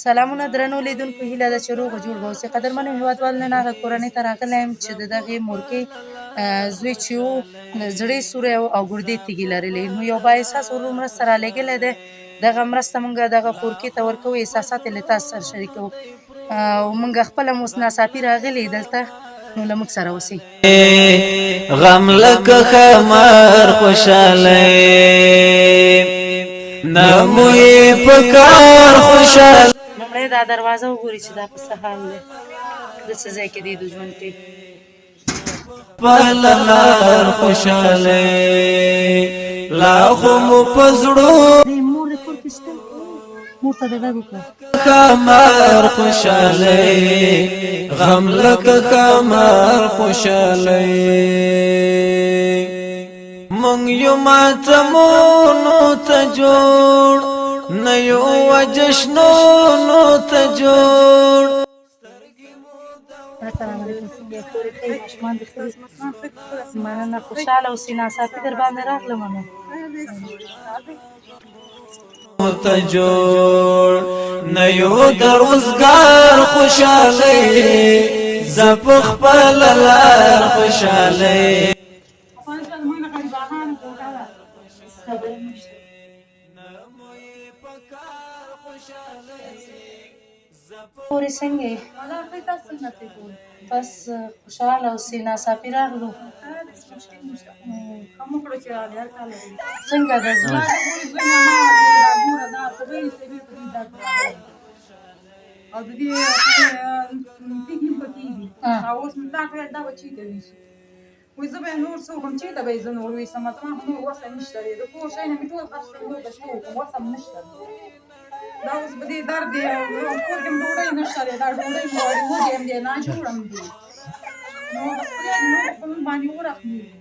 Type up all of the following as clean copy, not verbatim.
سلامونه درنو لیدونکو، هیله ده چې روغ جوړ به اوسئ. قدرمنو هېوادوالو، نن هغه کورنۍ ته راغلی یم چې د دغې مورکۍ زوی چې و زړې سوری او ګردې تیږې لرلې. نو یو بااحساسه ورور مرسته رالیږلی دی. دغه مرسته موږ دغه خورکۍ ته ورکوو، احساسات یې له تاسو سره شریکوو او موږ خپله هم اوس ناڅاپي راغلي دلته، نو له موږ سره اوسئ. غم لکه خمر خوشاله نموی پکار خوشاله. لومړی دا دروازه وګورئ چې دا په څه حال دی، د څه ځای کې دی د ژوند کې. پلار خوشاله لا خو مو پزړو مور د کور کې شته، مور ته د غږ وکړه. خمر خوشاله غم لکه خمر خوشاله مونږ یو ماتمونو ته جوړ نه یو وجشنونو ته جوړ. السلام علیکم. څنګه یې کورې ښه یې؟ ماشومان دې ښه دي؟ مننه، خوشحاله اوسئ. ناڅاپي در باندې راغلم نو ته جوړ نه یو د روزګار خوشاله زه په خپل لار خوشاله. کورې څنګه یې؟ بس خوشحاله اوسئ. ناڅاپي راغلو. څنګه ده زوی؟ او د دې تیږې پکې دي او اوس مې پلار ویل دا به چېرته ویسو. وایي زه به یې نور څه وکړم، چېرته به یې زه نور ویسم؟ ما خو نور وس هم نشته دی، د کور شی نه مې ټول خرڅ کړي، نور به څه وکړم، وس هم نشته دی. دا اوس به دې درد دی، کور کې هم ډوډۍ نشته دی، دا ډوډۍ مې غواړي وږی هم دی، ناجوړ هم دی. نو بس خدای دې نور په موږ باندې ورحمېږي.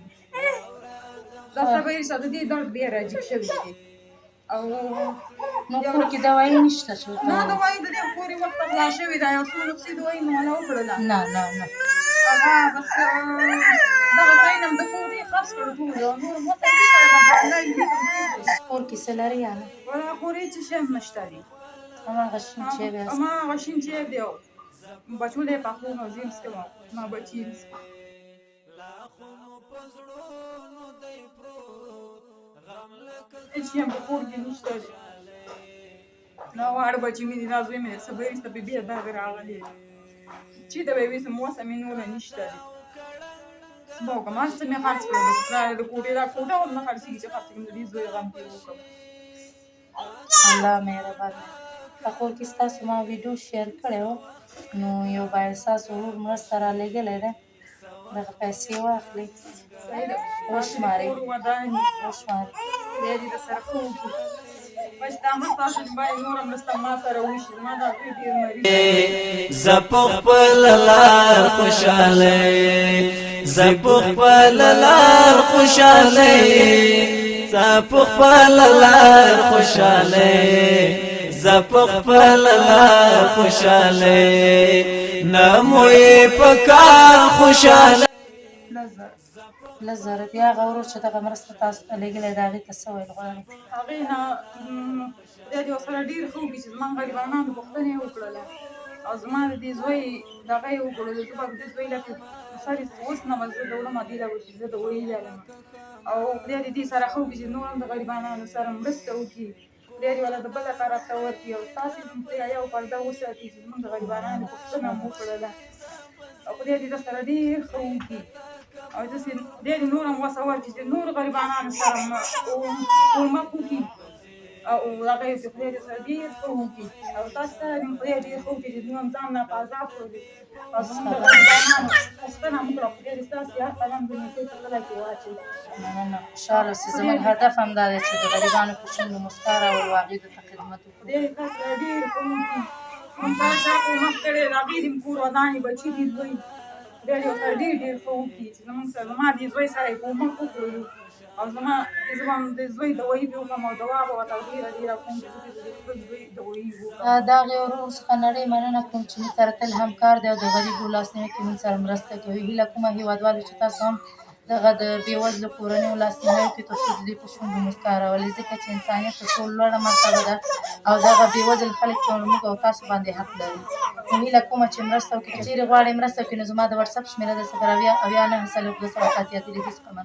دا صبر سره د دې درد بیا راجګ شوی دی. او نو کور کې دوايي نشته چې نه دوايي د دې کورې وخت خلا شوې ده، یو څو روغسي دوايي مې والا وکړله. نه هغه بس دغه ځای نه م د کور یې خرڅ کړو ټول، نور م وسه نشته ده، بهرنی کور کې څه لري یانه؟ کور یې څه شی هم نشته دی، هماغه شین چای بیا هماغه شین چای دی او بچولی یې پخوم او زه یې څښم او زما بچي یې څښي. هېڅ شی هم په کور کې نشته دی. دا واړه بچي مې دي، دا زوی مې دی، صبر ایسته به بیا دغه راغلی دی، چېرته به یې ویسم، وسه مې نوره نشته دی. څه به وکړم؟ هر څه مې خرڅ کړل، د پلار د کوټې دا کوټه هم نه خرڅېږي چې خرڅ کړم، د دې زوی غم پرې وکړم. الله مهربانه. په کور کې ستاسو ما ویډیو شیر کړی و، نو یو بااحساسه ورور مرسته رالیږلی دی، دغه پیسې واخلئ، وشمارئ بیا دې درسره ښه وکړي. بس دا مرسته اخلي، باید نوره مرسته ما سره وشي، زما دا زوی ډېر مریض. زه په خپل لار خوشاله زه په خپل لار خوشاله زه په خپل لار خوشاله زه په خپل لار خوشاله نموی پکار خوشاله. لس زره. بیا هغه ورور چې دغه مرسته تاسو ته لیږلی دی، هغې ته څه ویل غواړئ؟ هغې نه خدای دې ورسره ډېر ښه وکړي چې زما غریبانانو پوښتنه یې وکړله او زما د دې زوی دغه یې وکړلو، زه به د دې زوی لکه سر یې اوس نه به زه د وړمه دې له چې زه د ویلې یم، او خدای دې دې سره ښه وکړي چې نور هم د غریبانانو سره مرسته وکړي، خدای دې والا د بله طرف ته ورکړي او تاسې هم پرې حیا او پرده وساتي چې زموږ د غریبانانو پوښتنه مو وکړله او خدای دې درسره ډېر ښه وکړي او داسې خدای دې نور هم وسه ورکړي چې نور غریبانانو سره کومک وکړي او هغه یې خدای دې سره ډېر ښه وکړي او تاسو سره دې خدای ډېر ښه وکړي چې دوی هم ځان نه په عذاب کړي او زموږ د غریبانانو پوښتنه مو وکړه. خدای دې ستاسې هر قدم د نیکۍ په تله کې واچوي. مننه، خوشحاله اوسئ. زموږ هدف همدا دی چې د غریبانو په شونډو مسکا راولو، هغوی ته خدمت وکړو. خدای دې تاسو سره ډېر ښه وکړي. موږ سره چا کومک کړی د هغې دې هم کور ودانې بچي دي زوی، خدای دې ورسره ډېر ښه وکړي چې زموږ سره زما دې زوی سره یې کومک وکړلو او زما زه به هم د زوی دوايي پرې وکړم او دوا به ورته ډېره کوم چې زه د خپل زوی دوايي وکړم. د هغې ورور څخه نړۍ مننه کوم چې موږ سره تل همکار دی او د غریبو لاسنیوي کې موږ سره مرسته کوي. هیله کومه هېوادوالو چې تاسو هم دغه د بېوزلو کورنیو لاسنیوی وکړي تر څو د دوی په شونډو موسکا راولي، ځکه چې انسانیت تر ټولو لوړه مرتبه ده او دغه بېوزل خلک په موږ او تاسو باندې حق لري. نو هیله کومه چې مرسته وکړي، که چېرې غواړئ مرسته وکړي نو زما د وټساپ شمېره ده 080 9 2 څلوېښت 2 اتیا 3 سپما.